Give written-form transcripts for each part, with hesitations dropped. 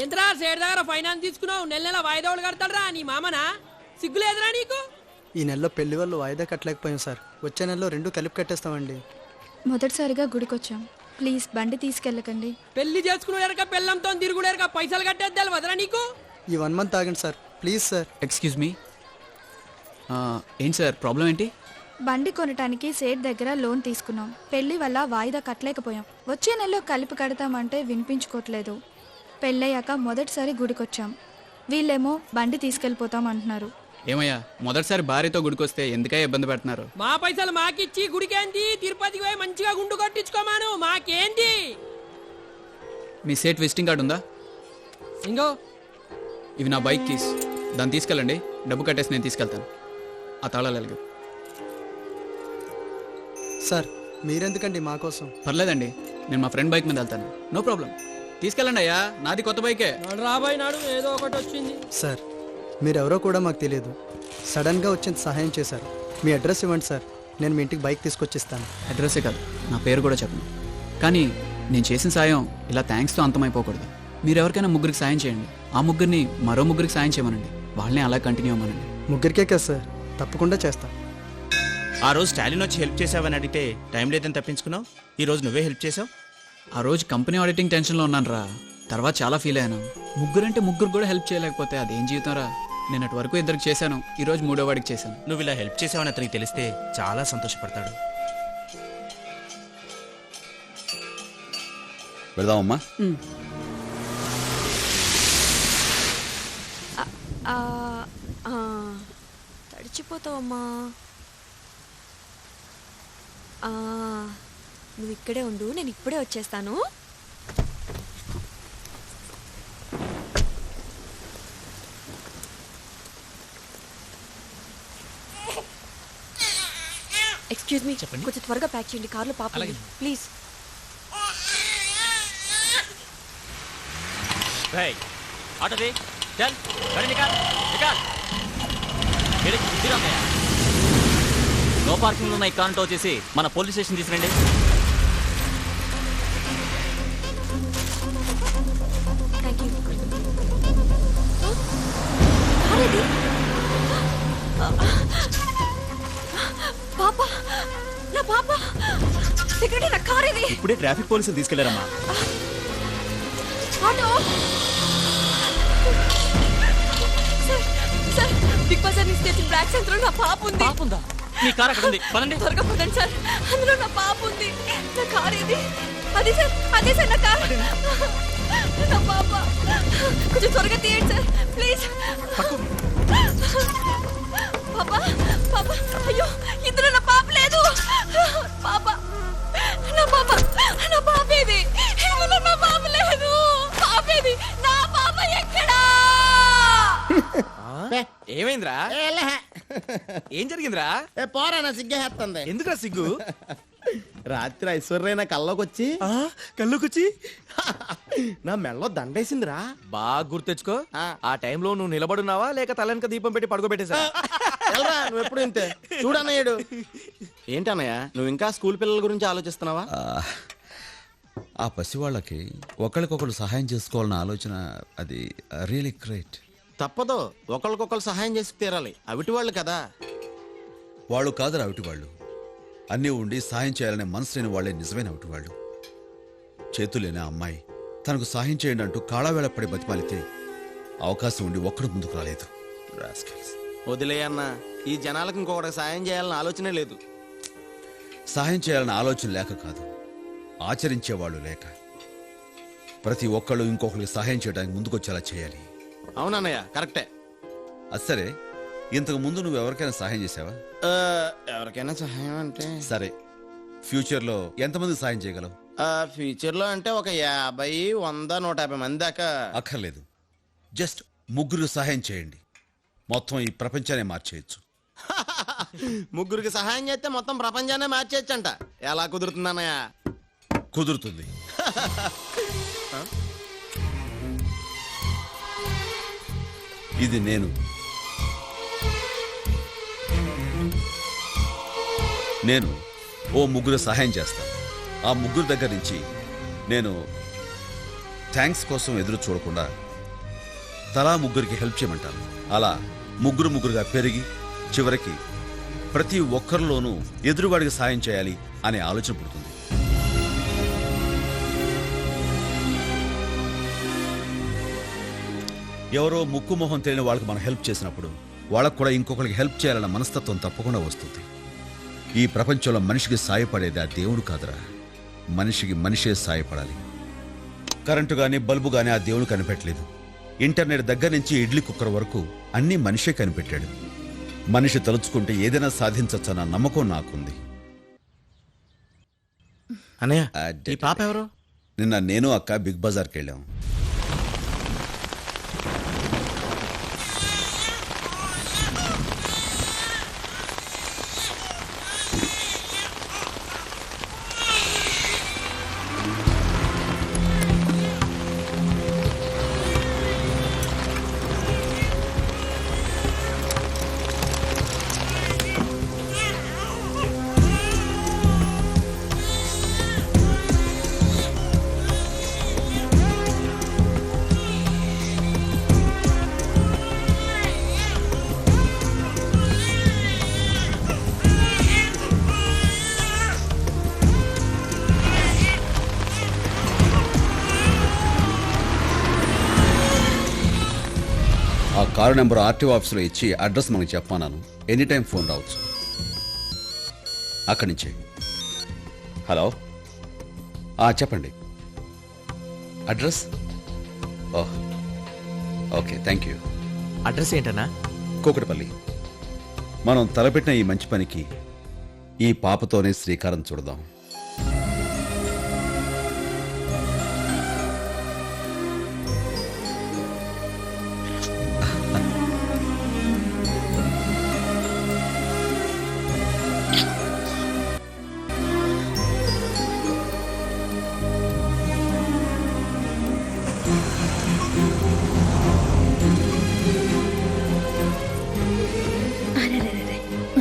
ఏంద్రా సేడ్ దగ్గర ఫైనాన్స్ తీసుకున్నావు, నెల నెల వాయిదాలు కడతాడరా నీ మామనా? సిగ్గులేదురా నీకు? ఈ నెలలో పెళ్లి వాళ్ళు వాయిదా కట్టలేకపోయాం సార్. వచ్చే నెలలో 2 కలిపి కట్టేస్తామండి. మొదటిసారిగా గుడికొచ్చాం, ప్లీజ్ బండి తీసుకెళ్ళకండి. పెళ్లి చేసుకునేరక పెళ్ళంతో తిరుగుడేరక పైసలు కట్టేద్దాలు వదరా నీకు? ఈ 1 మంత్ ఆగండి sir, please sir. Excuse me, ఏంటి సార్ ప్రాబ్లం ఏంటి? బండి కొనటానికి సేట్ దగ్గర లోన్ తీసుకున్నాం, పెళ్లి వల్ల వాయిదా కట్టలేకపోయాం. వచ్చే నెలలో కలిపి కడతామంటే వినిపించుకోవట్లేదు. పెళ్ళయ్యాక మొదటిసారి గుడికొచ్చాం, వీళ్ళేమో బండి తీసుకెళ్ళిపోతాం అంటున్నారు. ఏమయ్యా, మొదటిసారి భార్యతో గుడికొస్తే ఎందుకయ్యా ఇబ్బంది పెడుతున్నారు? మా పైసలు మాకిచ్చి గుడికేంది, తిరుపతికి పోయి మంచిగా గుండు కొట్టించుకోమాను, మాకేంది? మీ సేట్ విజిటింగ్ కార్డు ఉందా? ఇంకో ఇవి నా బైక్ కీస్, దాన్ని తీసుకెళ్ళండి, డబ్బు కట్టేసి నేను తీసుకెళ్తాను. ఆ తాళాలు ఎలాగ? సార్ మీరెందుకండి మా కోసం? పర్లేదండి, నేను మా ఫ్రెండ్ బైక్ మీద వెళ్తాను, నో ప్రాబ్లం. తీసుకెళ్ళండి అయ్యా, నాది కొత్త బైకే. నాడు రాబోయే నాడు ఏదో ఒకటి వచ్చింది. సార్ మీరెవరో కూడా మాకు తెలియదు, సడన్గా వచ్చింది సహాయం చేశారు. మీ అడ్రస్ ఇవ్వండి సార్, నేను మీ ఇంటికి బైక్ తీసుకొచ్చిస్తాను. అడ్రస్సే కాదు, నా పేరు కూడా చెప్పను. కానీ నేను చేసిన సాయం ఇలా థ్యాంక్స్తో అంతమైపోకూడదు. మీరు ఎవరికైనా ముగ్గురికి సాయం చేయండి, ఆ ముగ్గురిని మరో ముగ్గురికి సాయం చేయమనండి, వాళ్ళని అలా కంటిన్యూ అవ్వమనండి. ముగ్గురికే కదా సార్, తప్పకుండా చేస్తా. ఆ రోజు స్టాలిన్ వచ్చి హెల్ప్ చేసావని అడిగితే టైం లేదని తప్పించుకున్నావు, ఈ రోజు నువ్వే హెల్ప్ చేసావు. ఆ రోజు కంపెనీ ఆడిటింగ్ టెన్షన్లో ఉన్నాను రా, తర్వాత చాలా ఫీల్ అయ్యాను. ముగ్గురంటే ముగ్గురు కూడా హెల్ప్ చేయలేకపోతే అదేం జీవితం రా. నేను అటు వరకు 2 చేశాను, ఈరోజు 3వ వాడికి చేశాను. నువ్వు ఇలా హెల్ప్ చేసావని అతనికి తెలిస్తే చాలా సంతోషపడతాడు. వెళ్దామమ్మా. తడిచిపోతావమ్మా. నువ్వు ఇక్కడే ఉండు, నేను ఇప్పుడే వచ్చేస్తాను. ఎక్స్క్యూజ్ మీ, కొంచెం త్వరగా ప్యాక్ చేయండి, కార్లో పాప ప్లీజ్. ఆటోది చల్, గాడి నికాల్ నికాల్. నో పార్కింగ్ ఉన్న ఈ కార్ టో చేసి మన పోలీస్ స్టేషన్ తీసుకురండి. Thank you. పాప, నా పాప ఇక్కడ, నా కార్ ఇది. ఇప్పుడే ట్రాఫిక్ పోలీసులు తీసుకెళ్లారమ్మా. ఆటో సార్, బిగ్ బజార్ నుంచి తెచ్చిన బ్లాక్ సెంటర్ నా పాప ఉంది. పాప ఉందా? మీ కార్ అక్కడ ఉంది, పదండి. త్వరగా పదండి సార్, అందులో నా పాప ఉంది. నా కార్ ఇది. అదే సార్, అదే సార్ నా కార్, నా పాప. కొంచెం త్వరగా తీయండి సార్ ప్లీజ్. పాప, పాప, అయ్యో ఇందులో నా పాప లేదు. పాప, నా పాప, నా పాప ఏది? ఇందులో నా పాప లేదు. పాప ఏది? నా పాప ఎక్కడా? ఏమైందిరా? ఏం జరిగిందిరా? పోరా, నా సిగ్గేస్తుంది. ఎందుకురా సిగ్గు? రాత్రి ఐశ్వర్య నా కల్లోకొచ్చి నా మెళ్ళలో దండేసిందిరా. బాగా గుర్తెచ్చుకో, ఆ టైంలో నువ్వు నిలబడున్నావా లేక తలెనక దీపం పెట్టి పడుకోబెట్టేసా? నువ్వు ఎప్పుడు ఇంతే చూడన్నయ్యాడు. ఏంటన్నయ్య, నువ్వు ఇంకా స్కూల్ పిల్లల గురించి ఆలోచిస్తున్నావా? ఆ పసివాళ్ళకి ఒకరికొకరు సహాయం చేసుకోవాలన్న ఆలోచన అది రియలీ గ్రేట్. తప్పదు, ఒకరికొకరు సహాయం చేసి తీరాలి. అవిటి వాళ్ళు కదా. వాళ్ళు కాదురా అవిటి వాళ్ళు, అన్నీ ఉండి సాయం చేయాలనే మనసు లేని వాళ్ళే నిజమైన అవిటి వాళ్ళు. చేతులేని అమ్మాయి తనకు సాయం చేయండి అంటూ కాళావేళ పడి బతిమాలితే అవకాశం ఉండి ఒక్కడు ముందుకు రాలేదు. వదిలే అన్న, ఈ జనాలకు ఇంకొకటి సాయం చేయాలన్న ఆలోచనే లేదు. సహాయం చేయాలన్న ఆలోచన లేక కాదు, ఆచరించేవాళ్ళు లేక. ప్రతి ఒక్కళ్ళు ఇంకొకరికి సహాయం చేయడానికి ముందుకొచ్చేలా చేయాలి. అవునన్నయ్య, కరెక్టే. అది సరే, ఇంతకు ముందు నువ్వు ఎవరికైనా సహాయం చేసావా? ఎవరికైనా సహాయం అంటే సరే, ఫ్యూచర్లో ఎంతమందికి సహాయం చేయగలవు? ఫ్యూచర్ లో అంటే ఒక 50, 100, 150 మంది దాకా. అక్కర్లేదు, జస్ట్ 3 సహాయం చేయండి, మొత్తం ఈ ప్రపంచాన్ని మార్చేయచ్చు. 3 సహాయం చేస్తే మొత్తం ప్రపంచాన్ని మార్చేయచ్చంట. ఎలా కుదురుతుందన్నయ్య? కుదురుతుంది. ఇది నేను ఓ 3 సహాయం చేస్తాను. ఆ 3 దగ్గర నుంచి నేను థ్యాంక్స్ కోసం ఎదురు చూడకుండా తలా ముగ్గురికి హెల్ప్ చేయమంటారు. అలా ముగ్గురుగా పెరిగి చివరికి ప్రతి ఒక్కరిలోనూ ఎదురువాడికి సాయం చేయాలి అనే ఆలోచన పుడుతుంది. ఎవరో ముక్కు మొహం తెలియని వాళ్ళకి మనం హెల్ప్ చేసినప్పుడు వాళ్ళకు కూడా ఇంకొకరికి హెల్ప్ చేయాలన్న మనస్తత్వం తప్పకుండా వస్తుంది. ఈ ప్రపంచంలో మనిషికి సాయపడేది ఆ దేవుడు కాదురా, మనిషికి మనిషే సాయపడాలి. కరెంటు గానీ బల్బు గానీ ఆ దేవుడు కనిపెట్టలేదు. ఇంటర్నెట్ దగ్గర నుంచి ఇడ్లీ కుక్కర్ వరకు అన్నీ మనిషే కనిపెట్టాడు. మనిషి తలుచుకుంటే ఏదైనా సాధించచ్చన్న నమ్మకం నాకుంది. అన్నయ్య ఈ పాప ఎవరు? నిన్న నేను అక్క బిగ్ బజార్కి వెళ్ళాం. ఆ కారు నెంబర్ ఆర్టీఓ ఆఫీసులో ఇచ్చి అడ్రస్ మనకి చెప్పాను. ఎనీ టైం ఫోన్ రావచ్చు. అక్కడి నుంచే. హలో, చెప్పండి. Address? Oh, okay, thank you. Address ఏంటన్నా? కూకటపల్లి. మనం తలపెట్టిన ఈ మంచి పనికి ఈ పాపతోనే శ్రీకారం చూడదాం.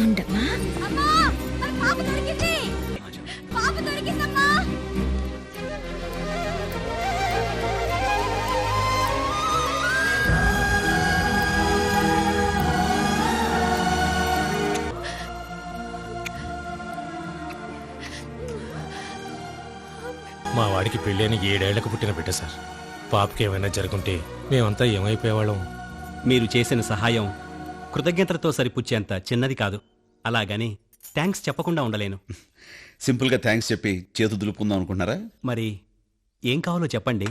ఉండమ్మా. అమ్మా, మన పాప దొరికింది. పాప దొరికిందమ్మా. మా వాడికి పెళ్ళైన 7 ఏళ్లకు పుట్టిన బిడ్డ సార్. పాపకి ఏమైనా జరుగుంటే మేమంతా ఏమైపోయేవాళ్ళం. మీరు చేసిన సహాయం కృతజ్ఞతలతో సరిపుచ్చేంత చిన్నది కాదు. అలాగని థ్యాంక్స్ చెప్పకుండా ఉండలేను. సింపుల్గా థ్యాంక్స్ చెప్పి చేతు దులుపుకుందాం అనుకుంటున్నారా? మరి ఏం కావాలో చెప్పండి.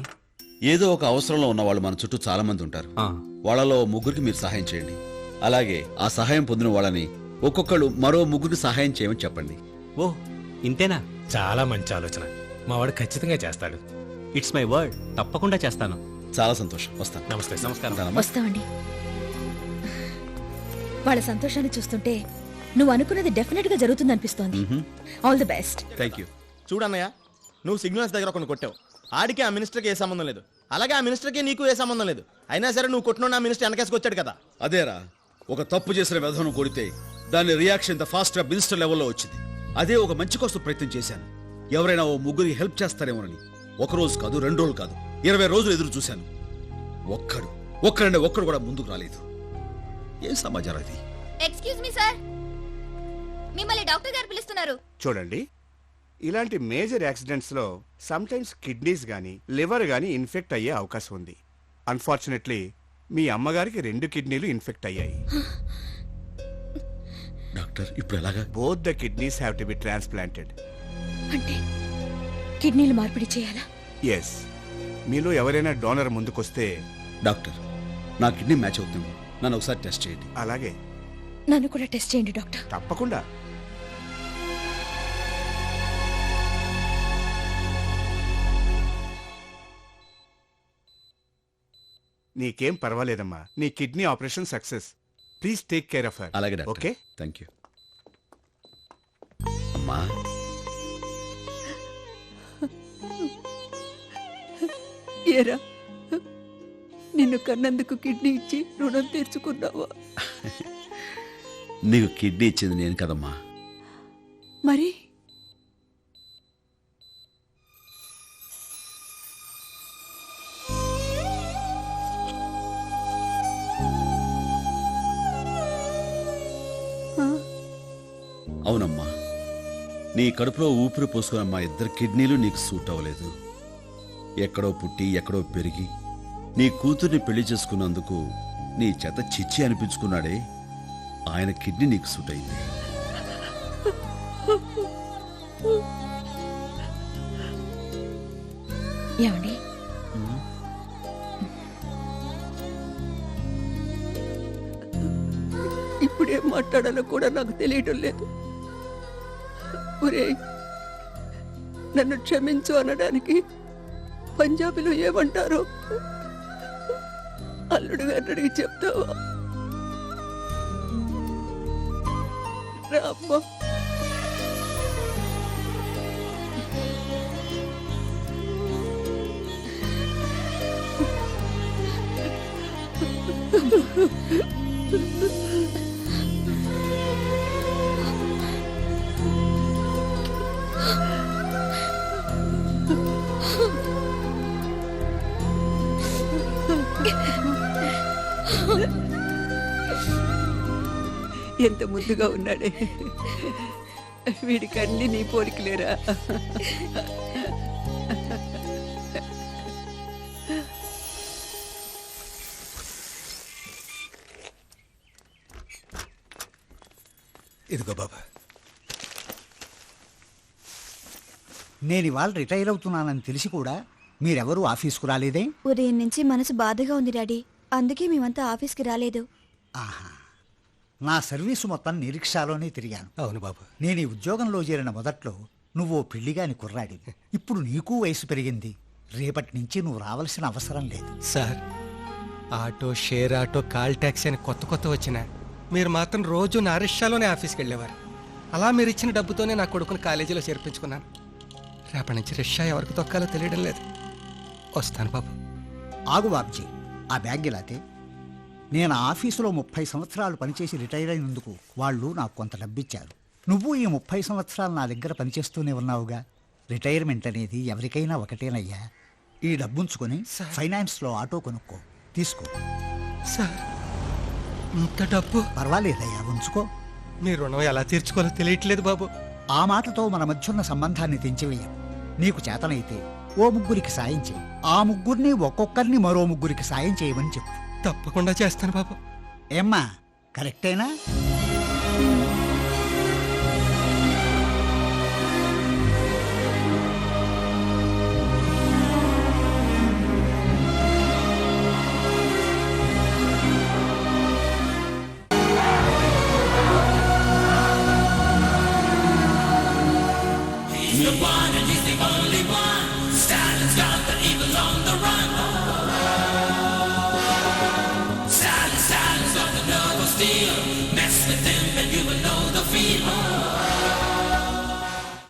ఏదో ఒక అవసరంలో ఉన్న వాళ్ళు మన చుట్టూ చాలా మంది ఉంటారు. వాళ్ళలో ముగ్గురికి మీరు సహాయం చేయండి. అలాగే ఆ సహాయం పొందిన వాళ్ళని ఒక్కొక్కళ్ళు మరో ముగ్గురికి సహాయం చేయమని చెప్పండి. ఓ, ఇంతేనా? చాలా మంచి ఆలోచన. మా వాడు ఖచ్చితంగా చేస్తాడు. It's my word. తప్పకుండా చేస్తాను. చాలా సంతోషం. వస్తాను. నమస్తే. నమస్కారం. వస్తామండి. వాళ్ళ సంతోషాన్ని చూస్తుంటే నువ్వు అనుకున్నది డెఫినెట్ గా జరుగుతుంది అనిపిస్తోంది. All the best. Thank you. చూడన్నయ్య, నువ్వు సిగ్నల్స్ దగ్గర కొన్ని కొట్టావు. ఆడికి ఆ మినిస్టర్కి ఏ సంబంధం లేదు, అలాగే ఆ మినిస్టర్కి నీకు ఏ సంబంధం లేదు. అయినా సరే నువ్వు కొట్టిన ఆ మినిస్టర్ వెనకేసుకొచ్చాడు కదా. అదేరా, ఒక తప్పు చేసిన వ్యధను కొడితే దాని రియాక్షన్ ఇంత ఫాస్ట్ గా మినిస్టర్ లెవెల్లో వచ్చింది. అదే ఒక మంచి కోసం ప్రయత్నం చేశాను. ఎవరైనా ఓ ముగ్గురికి హెల్ప్ చేస్తారేమోనని. ఒక రోజు కాదు, 2 రోజులు కాదు, 20 రోజులు ఎదురు చూశాను. ఒక్కడు కూడా ముందుకు రాలేదు. ఏం సమాచారం అది? ఎక్స్క్యూజ్ మీ సార్, మిమ్మల్ని డాక్టర్ గారు పిలుస్తున్నారు. చూడండి, ఇలాంటి మేజర్ యాక్సిడెంట్స్ లో సమ్ టైమ్స్ కిడ్నీస్ గానీ లివర్ గానీ ఇన్ఫెక్ట్ అయ్యే అవకాశం ఉంది. అన్ఫార్చునేట్లీ మీ అమ్మగారికి 2 కిడ్నీలు ఇన్ఫెక్ట్ అయ్యాయి. డాక్టర్, ఇప్పుడు ఎలాగా? Both the kidneys have to be transplanted. అంటే కిడ్నీలు మార్పిడి చేయాలా? ఎస్. మీలో ఎవరైనా డోనర్ ముందుకొస్తే. డాక్టర్, నా కిడ్నీ మ్యాచ్ అవుతుంది, నన్ను ఒకసారి టెస్ట్ చేయండి. అలాగే. నన్ను కూడా టెస్ట్ చేయండి డాక్టర్. తప్పకుండా. నీకేం పర్వాలేదమ్మా. నీ kidney operation success. Please take care of her. అలాగే డాక్టర్. Okay, thank you. అమ్మా, ఏరా, నిన్ను కన్నందుకు కిడ్నీ ఇచ్చి రుణం తీర్చుకున్నావా? నీకు కిడ్నీ ఇచ్చింది నేను కదమ్మా. మరి అవునమ్మా, నీ కడుపులో ఊపిరి పోసుకున్న మా ఇద్దరు కిడ్నీలు నీకు సూట్ అవ్వలేదు. ఎక్కడో పుట్టి ఎక్కడో పెరిగి నీ కూతుర్ని పెళ్లి చేసుకున్నందుకు నీ చేత చిచ్చి అనిపించుకున్నాడే, ఆయన కిడ్నీ నీకు సూట్ అయింది. ఏమండి ఇప్పుడేం మాట్లాడాలో కూడా నాకు తెలియటం లేదు. ఒరేయ్, నన్ను క్షమించు అనడానికి పంజాబీలో ఏమంటారు? అల్లుడు గారిని అడిగి చెప్తావా? రామ్మా. ఎంత ముద్దుగా ఉన్నాడే, వీడికి అన్ని నీ పోలికలేరా? ఇదిగో బాబా, నేను ఇవాళ రిటైర్ అవుతున్నానని తెలిసి కూడా మీరెవరూ ఆఫీస్కు రాలేదే? ఉదయం నుంచి మనసు బాధగా ఉంది డాడీ, అందుకే మేమంతా ఆఫీస్కి రాలేదు. ఆహా, నా సర్వీసు మొత్తం నిరీక్షాలోనే తిరిగాను. అవును బాబు. నేను ఈ ఉద్యోగంలో చేరిన మొదట్లో నువ్వు పిల్లిగాని కుర్రాడి, ఇప్పుడు నీకు వయసు పెరిగింది. రేపటి నుంచి నువ్వు రావాల్సిన అవసరం లేదు. Sir, auto, share auto, call taxi అని కొత్త వచ్చినా మీరు మాత్రం రోజు నా రిక్షాలోనే ఆఫీస్కి వెళ్ళేవారు. అలా మీరు ఇచ్చిన డబ్బుతోనే నా కొడుకుని కాలేజీలో చేర్పించుకున్నాను. రేపటి నుంచి రిక్షా ఎవరికి తొక్కాలో తెలియడం లేదు. వస్తాను బాబు. ఆగు బాబ్జీ, ఆ బ్యాగ్ ఇలాతే. నేను ఆఫీసులో 30 సంవత్సరాలు పనిచేసి రిటైర్ అయినందుకు వాళ్ళు నాకు కొంత డబ్బిచ్చారు. నువ్వు ఈ 30 సంవత్సరాలు నా దగ్గర పనిచేస్తూనే ఉన్నావుగా. రిటైర్మెంట్ అనేది ఎవరికైనా ఒకటేనయ్యా. ఈ డబ్బుంచుకొని ఫైనాన్స్లో ఆటో కొనుక్కో, తీసుకో. సార్, ఇంత డబ్బు? పర్వాలేదయ్యా, ఉంచుకో. మీ రుణం ఎలా తీర్చుకోవాలో తెలియట్లేదు బాబు. ఆ మాటతో మన మధ్యున్న సంబంధాన్ని తెంచివేయం. నీకు చేతనైతే ఓ ముగ్గురికి సాయం చేయి. ఆ ముగ్గురిని ఒక్కొక్కరిని మరో ముగ్గురికి సాయం చేయమని చెప్పు. తప్పకుండా చేస్తాను బాబు. ఏమ్మా, కరెక్టేనా? Steel.